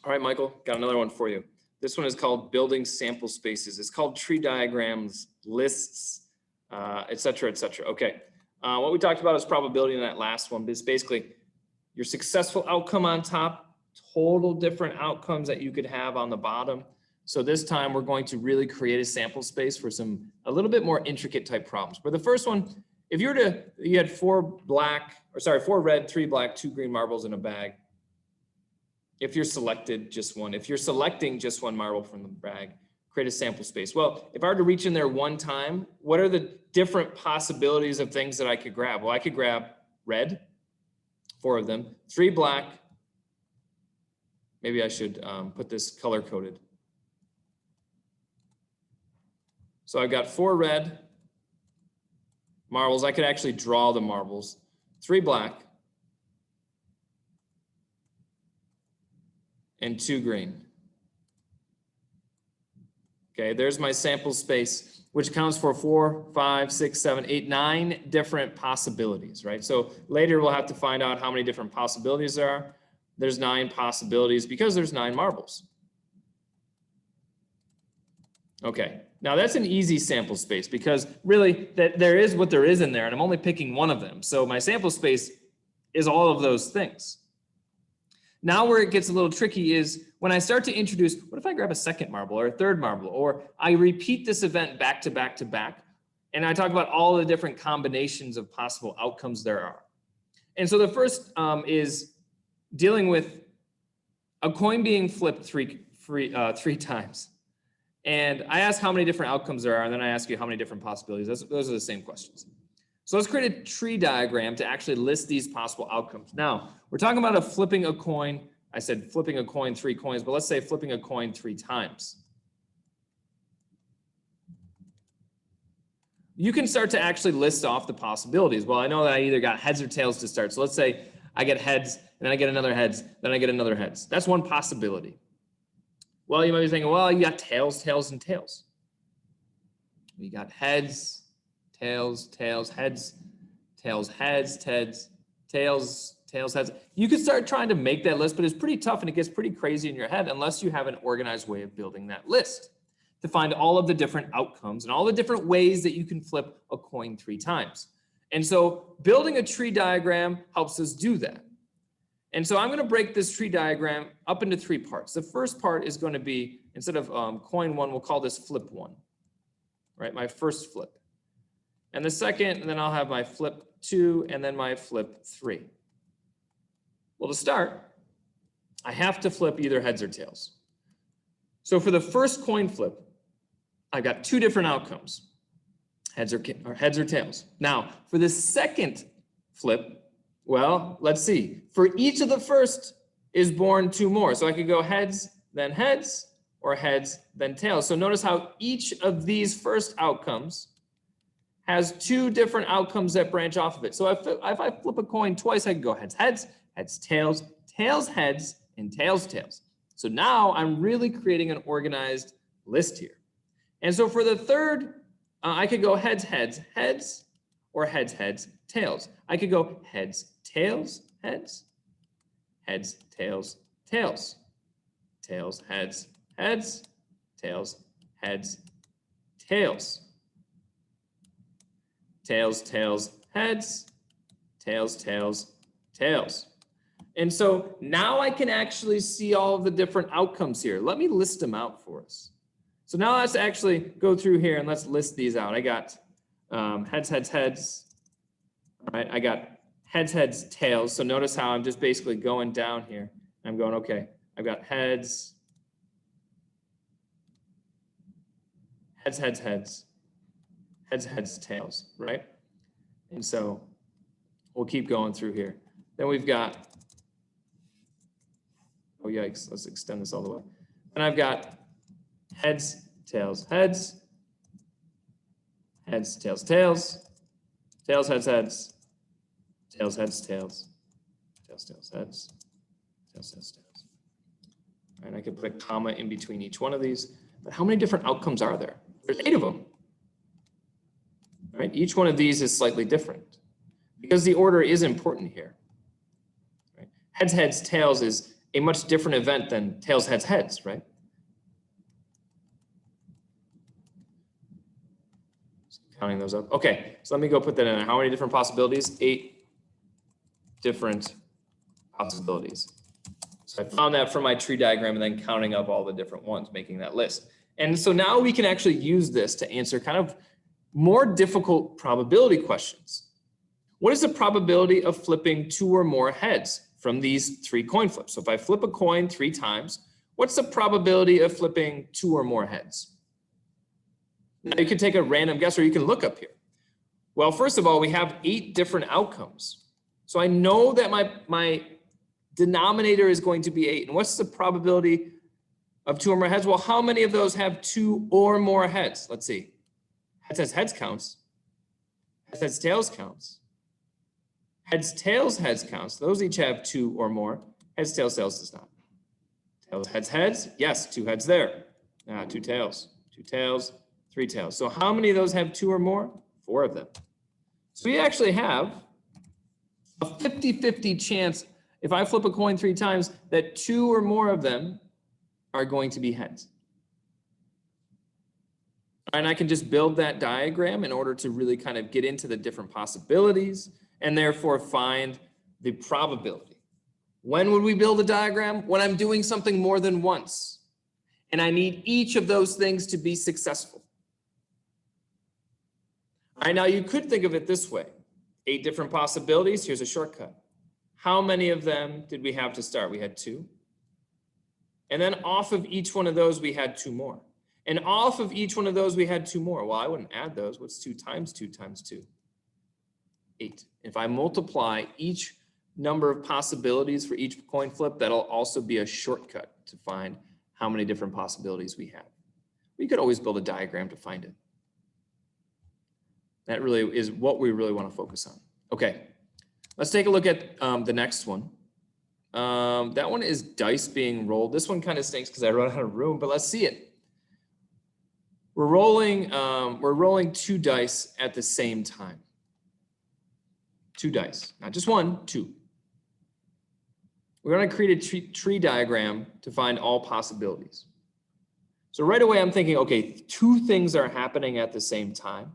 All right, Michael, got another one for you. This one is called building sample spaces. It's called tree diagrams, lists, et cetera, et cetera. Okay, what we talked about is probability in that last one, but it's basically your successful outcome on top, total different outcomes that you could have on the bottom. So this time we're going to really create a sample space for a little bit more intricate type problems. But the first one, if you had 4 red, 3 black, 2 green marbles in a bag. If you're selected just one, if you're selecting just one marble from the bag, create a sample space. Well, if I were to reach in there one time, what are the different possibilities of things that I could grab? Well, I could grab red, 4 of them, 3 black. Maybe I should put this color coded. So I've got 4 red marbles. I could actually draw the marbles. 3 black and 2 green. Okay, there's my sample space, which accounts for 4, 5, 6, 7, 8, 9 different possibilities, right? So later we'll have to find out how many different possibilities there are. There's 9 possibilities because there's 9 marbles. Okay, now that's an easy sample space because really there is what there is in there and I'm only picking one of them. So my sample space is all of those things. Now where it gets a little tricky is when I start to introduce, what if I grab a second marble or a third marble, or I repeat this event back to back to back, and I talk about all the different combinations of possible outcomes there are. And so the first is dealing with a coin being flipped three times. And I ask how many different outcomes there are, and then I ask you how many different possibilities. Those are the same questions. So let's create a tree diagram to actually list these possible outcomes. Now, we're talking about flipping a coin. I said flipping a coin 3 coins, but let's say flipping a coin 3 times. You can start to actually list off the possibilities. Well, I know that I either got heads or tails to start. So let's say I get heads, and then I get another heads, then I get another heads. That's one possibility. Well, you might be thinking, well, you got tails, tails, and tails. You got heads, tails, tails, heads, tails, heads, heads, tails, tails, heads. You could start trying to make that list, but it's pretty tough and it gets pretty crazy in your head unless you have an organized way of building that list to find all of the different outcomes and all the different ways that you can flip a coin 3 times. And so building a tree diagram helps us do that. And so I'm going to break this tree diagram up into 3 parts. The first part is going to be, instead of coin 1, we'll call this flip 1, right? My first flip. And the second, and then I'll have my flip 2 and then my flip 3. Well, to start, I have to flip either heads or tails. So for the first coin flip, I've got 2 different outcomes, heads or tails. Now, for the second flip, well, let's see. For each of the first is born 2 more. So I could go heads, or heads, then tails. So notice how each of these first outcomes has 2 different outcomes that branch off of it. So if I flip a coin twice, I can go heads, heads, heads, tails, tails, heads, and tails, tails. So now I'm really creating an organized list here. And so for the third, I could go heads, heads, heads, or heads, heads, tails. I could go heads, tails, heads, heads, tails, tails, tails, heads, heads, tails, heads, tails. Tails, tails, heads, tails, tails, tails. And so now I can actually see all of the different outcomes here. Let me list them out for us. So now let's actually go through here and let's list these out. I got heads, heads, heads. All right, I got heads, heads, tails. So notice how I'm just basically going down here. I'm going, okay, I've got heads, heads, heads, heads. Heads, heads, tails, right? And so we'll keep going through here. Then we've got, oh yikes, let's extend this all the way. And I've got heads, tails, heads, heads, tails, tails, tails, heads, heads, tails, heads, tails, tails, tails, heads, tails, tails, tails. And I could put a comma in between each one of these. But how many different outcomes are there? There's 8 of them. Right? Each one of these is slightly different because the order is important here. Right? Heads, heads, tails is a much different event than tails, heads, heads, right? So counting those up. Okay, so let me go put that in. How many different possibilities? 8 different possibilities. So I found that from my tree diagram and then counting up all the different ones, making that list. And so now we can actually use this to answer kind of more difficult probability questions. What is the probability of flipping 2 or more heads from these 3 coin flips? So if I flip a coin 3 times, what's the probability of flipping 2 or more heads? Now you can take a random guess or you can look up here. Well, first of all, we have 8 different outcomes. So I know that my denominator is going to be 8. And what's the probability of 2 or more heads? Well, how many of those have 2 or more heads? Let's see. Heads, heads, heads counts. Heads, heads, tails counts. Heads, tails, heads counts. Those each have 2 or more. Heads, tails, tails does not. Tails, heads, heads. Yes, 2 heads there. 2 tails. 2 tails, 3 tails. So how many of those have 2 or more? 4 of them. So we actually have a 50-50 chance, if I flip a coin 3 times, that 2 or more of them are going to be heads. And I can just build that diagram in order to really kind of get into the different possibilities and therefore find the probability. When would we build a diagram? When I'm doing something more than once. And I need each of those things to be successful. All right, now you could think of it this way. 8 different possibilities. Here's a shortcut. How many of them did we have to start? We had 2. And then off of each one of those, we had 2 more. And off of each one of those, we had 2 more. Well, I wouldn't add those. What's 2 times 2 times 2? 8. If I multiply each number of possibilities for each coin flip, that'll also be a shortcut to find how many different possibilities we have. We could always build a diagram to find it. That really is what we really want to focus on. Okay, let's take a look at the next one. That one is dice being rolled. This one kind of stinks because I run out of room, but let's see it. We're rolling 2 dice at the same time. 2 dice, not just 1, 2. We're going to create a tree diagram to find all possibilities. So right away, I'm thinking, okay, 2 things are happening at the same time.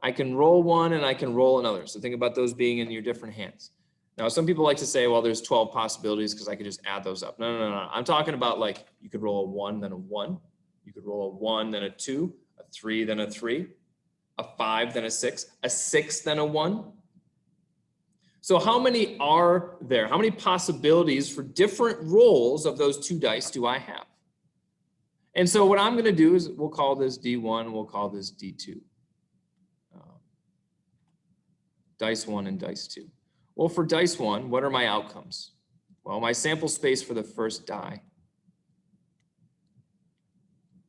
I can roll one and I can roll another. So think about those being in your different hands. Now, some people like to say, well, there's 12 possibilities because I could just add those up. No, no, no, no. I'm talking about like you could roll a 1, then a 1. You could roll a 1, then a 2, a 3, then a 3, a 5, then a 6, a 6, then a 1. So how many are there? How many possibilities for different rolls of those 2 dice do I have? And so what I'm going to do is we'll call this D1, we'll call this D2. Dice 1 and dice 2. Well, for dice 1, what are my outcomes? Well, my sample space for the first die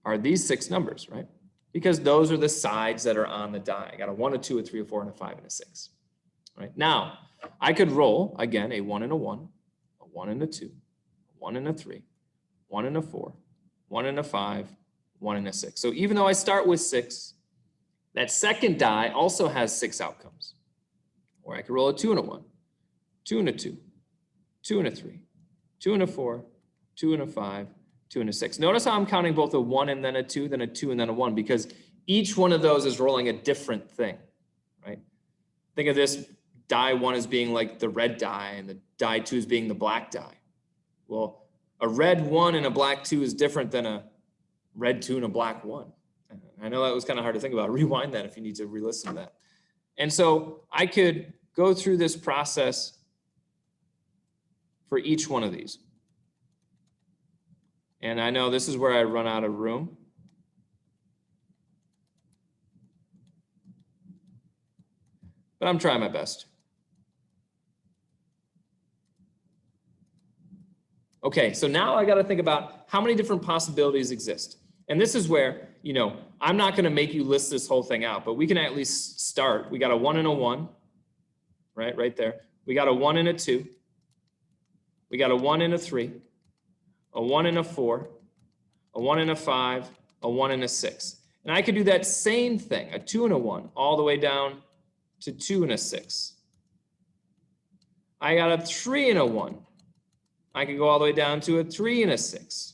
are these 6 numbers, right? Because those are the sides that are on the die. I got a 1, a 2, a 3, a 4, and a 5, and a 6. Right? Now, I could roll, again, a 1 and a 1, a 1 and a 2, a 1 and a 3, 1 and a 4, 1 and a 5, 1 and a 6. So even though I start with 6, that second die also has 6 outcomes. Or I could roll a 2 and a 1, 2 and a 2, 2 and a 3, 2 and a 4, 2 and a 5, 2 and a 6. Notice how I'm counting both a 1 and then a 2, then a 2 and then a 1, because each one of those is rolling a different thing, right? Think of this die 1 as being like the red die and the die 2 as being the black die. Well, a red 1 and a black 2 is different than a red 2 and a black 1. I know that was kind of hard to think about. Rewind that if you need to re-listen to that. And so I could go through this process for each one of these. And I know this is where I run out of room. But I'm trying my best. Okay, so now I got to think about how many different possibilities exist. And this is where, you know, I'm not going to make you list this whole thing out, but we can at least start. We got a 1 and a 1, right there. We got a 1 and a 2. We got a 1 and a 3, a 1 and a 4, a 1 and a 5, a 1 and a 6. And I could do that same thing, a 2 and a 1, all the way down to 2 and a 6. I got a 3 and a 1, I can go all the way down to a 3 and a 6.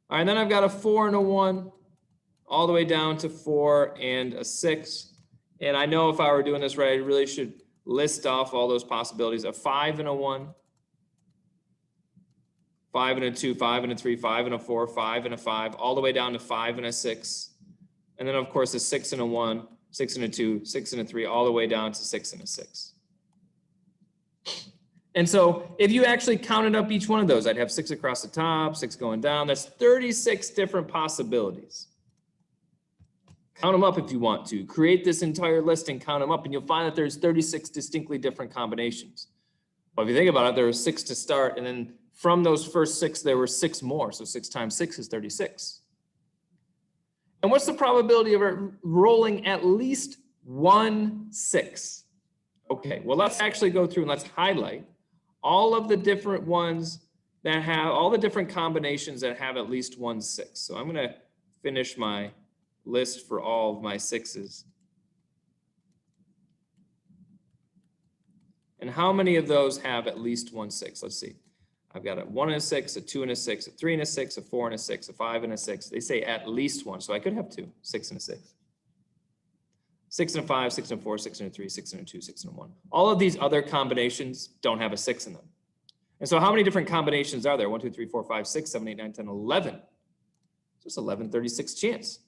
All right, then I've got a 4 and a 1, all the way down to 4 and a 6. And I know if I were doing this right, I really should list off all those possibilities. A 5 and a 1, 5 and a 2, 5 and a 3, 5 and a 4, 5 and a 5, all the way down to 5 and a 6. And then, of course, a 6 and a 1, 6 and a 2, 6 and a 3, all the way down to 6 and a 6. And so if you actually counted up each one of those, I'd have 6 across the top, 6 going down. That's 36 different possibilities. Count them up if you want to. Create this entire list and count them up, and you'll find that there's 36 distinctly different combinations. Well, if you think about it, there were 6 to start, and then from those first 6, there were 6 more. So 6 times 6 is 36. And what's the probability of it rolling at least 1 6? Okay, well, let's actually go through and let's highlight all of the different ones that have, all the different combinations that have at least 1 6. So I'm going to finish my list for all of my 6s. And how many of those have at least 1 6? Let's see. I've got a 1 and a 6, a 2 and a 6, a 3 and a 6, a 4 and a 6, a 5 and a 6. They say at least 1, so I could have 2, 6 and a 6. 6 and a 5, 6 and a 4, 6 and a 3, 6 and a 2, 6 and a 1. All of these other combinations don't have a 6 in them. And so how many different combinations are there? 1, 2, 3, 4, 5, 6, 7, 8, 9, 10, 11. Just 11/36 chance.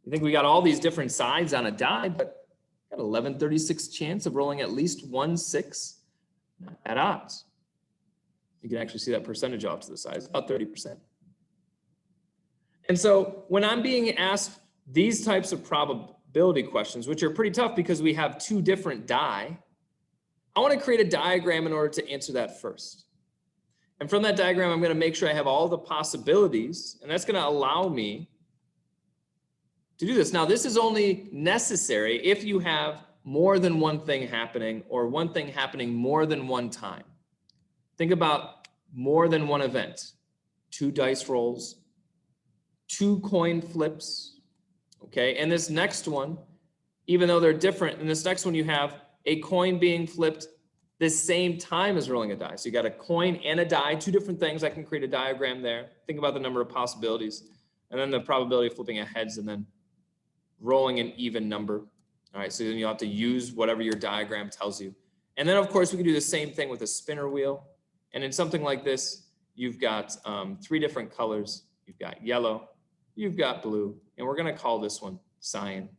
You think we got all these different sides on a die, but got 11/36 chance of rolling at least 1 6 at odds. You can actually see that percentage off to the side, about 30%. And so when I'm being asked these types of probability questions, which are pretty tough because we have 2 different die, I want to create a diagram in order to answer that first. And from that diagram, I'm going to make sure I have all the possibilities, and that's going to allow me to do this. Now, this is only necessary if you have more than one thing happening or one thing happening more than one time. Think about more than one event. 2 dice rolls, 2 coin flips, okay? And this next one, even though they're different, in this next one you have a coin being flipped the same time as rolling a die. So you got a coin and a die, 2 different things. I can create a diagram there. Think about the number of possibilities, and then the probability of flipping a heads and then rolling an even number. All right, so then you'll have to use whatever your diagram tells you. And then, of course, we can do the same thing with a spinner wheel. And in something like this, you've got 3 different colors. You've got yellow, you've got blue, and we're going to call this one cyan.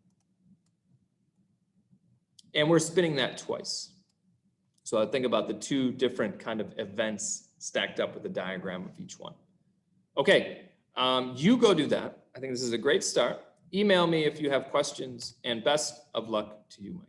And we're spinning that twice. So I think about the 2 different kind of events stacked up with a diagram of each one. Okay, you go do that. I think this is a great start. Email me if you have questions, and best of luck to you, Mike.